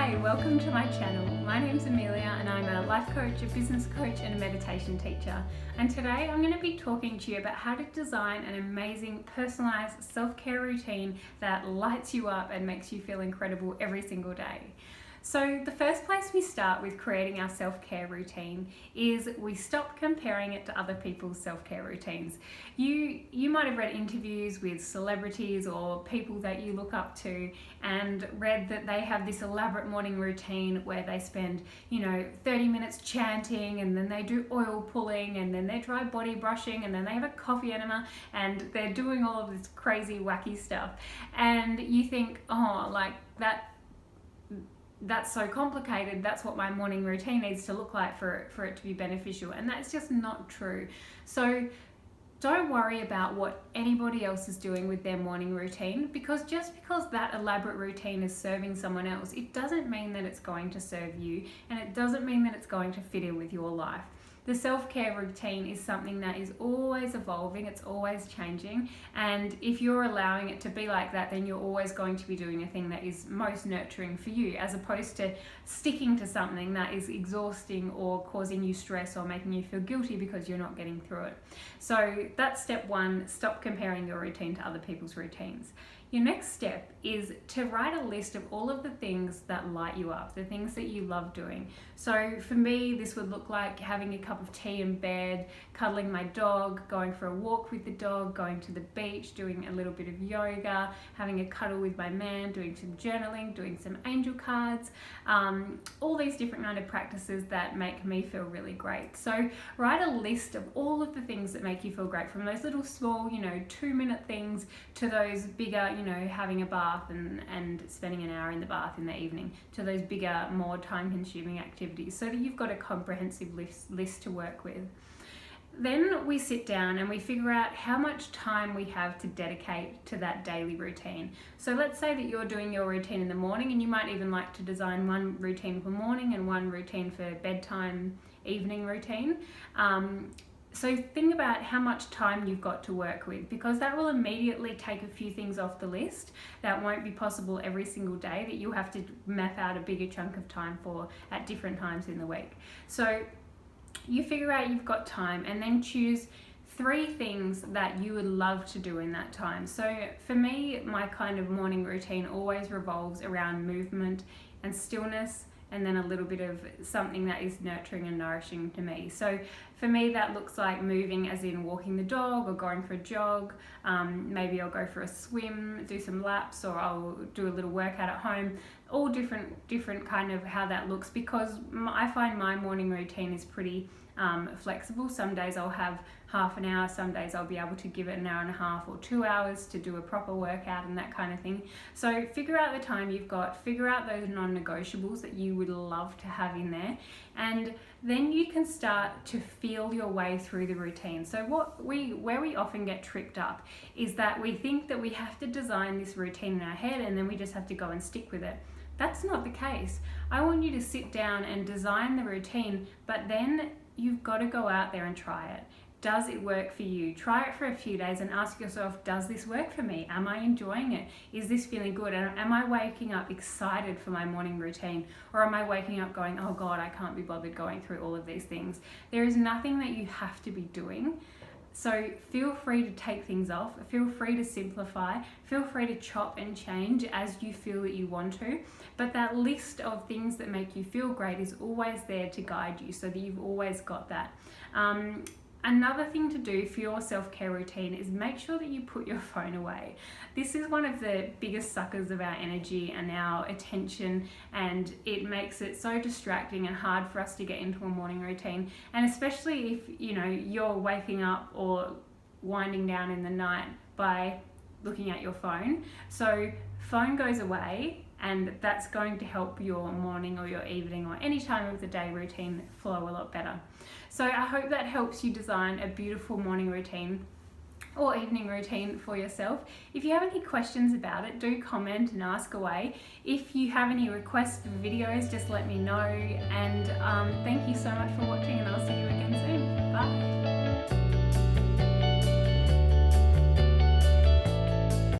Hi, welcome to my channel. My name's Amelia and I'm a life coach, a business coach and a meditation teacher. And today I'm going to be talking to you about how to design an amazing personalized self-care routine that lights you up and makes you feel incredible every single day. So the first place we start with creating our self-care routine is we stop comparing it to other people's self-care routines. You might have read interviews with celebrities or people that you look up to and read that they have this elaborate morning routine where they spend 30 minutes chanting, and then they do oil pulling, and then they're dry body brushing, and then they have a coffee enema, and they're doing all of this crazy wacky stuff. And you think, oh, like that's so complicated, that's what my morning routine needs to look like for it to be beneficial, and that's just not true. So don't worry about what anybody else is doing with their morning routine, because just because that elaborate routine is serving someone else, it doesn't mean that it's going to serve you, and it doesn't mean that it's going to fit in with your life. The self-care routine is something that is always evolving, it's always changing, and if you're allowing it to be like that, then you're always going to be doing a thing that is most nurturing for you, as opposed to sticking to something that is exhausting or causing you stress or making you feel guilty because you're not getting through it. So that's step one: stop comparing your routine to other people's routines. Your next step is to write a list of all of the things that light you up, the things that you love doing. So for me, this would look like having a cup of tea in bed, cuddling my dog, going for a walk with the dog, going to the beach, doing a little bit of yoga, having a cuddle with my man, doing some journaling, doing some angel cards, all these different kind of practices that make me feel really great. So write a list of all of the things that make you feel great, from those little small, 2-minute things to those bigger, having a bath and spending an hour in the bath in the evening, to those bigger, more time-consuming activities, so that you've got a comprehensive list to work with. Then we sit down and we figure out how much time we have to dedicate to that daily routine. So let's say that you're doing your routine in the morning, and you might even like to design one routine for morning and one routine for bedtime, evening routine. So think about how much time you've got to work with, because that will immediately take a few things off the list that won't be possible every single day, that you'll have to map out a bigger chunk of time for at different times in the week. So you figure out you've got time, and then choose 3 things that you would love to do in that time. So for me, my kind of morning routine always revolves around movement and stillness, and then a little bit of something that is nurturing and nourishing to me. So for me, that looks like moving, as in walking the dog or going for a jog. Maybe I'll go for a swim, do some laps, or I'll do a little workout at home. All different kind of how that looks, because I find my morning routine is pretty flexible. Some days I'll have half an hour, some days I'll be able to give it an hour and a half or 2 hours to do a proper workout and that kind of thing. So figure out the time you've got, figure out those non-negotiables that you would love to have in there, and then you can start to feel your way through the routine. So where we often get tripped up is that we think that we have to design this routine in our head and then we just have to go and stick with it. That's not the case. I want you to sit down and design the routine, but then you've got to go out there and try it. Does it work for you? Try it for a few days and ask yourself, does this work for me? Am I enjoying it? Is this feeling good? Am I waking up excited for my morning routine? Or am I waking up going, oh God, I can't be bothered going through all of these things? There is nothing that you have to be doing. So feel free to take things off, feel free to simplify, feel free to chop and change as you feel that you want to. But that list of things that make you feel great is always there to guide you, so that you've always got that. Another thing to do for your self-care routine is make sure that you put your phone away. This is one of the biggest suckers of our energy and our attention, and it makes it so distracting and hard for us to get into a morning routine. And especially if you're waking up or winding down in the night by looking at your phone. So phone goes away, and that's going to help your morning or your evening or any time of the day routine flow a lot better. So I hope that helps you design a beautiful morning routine or evening routine for yourself. If you have any questions about it, do comment and ask away. If you have any requests for videos, just let me know. And thank you so much for watching, and I'll see you again soon. Bye.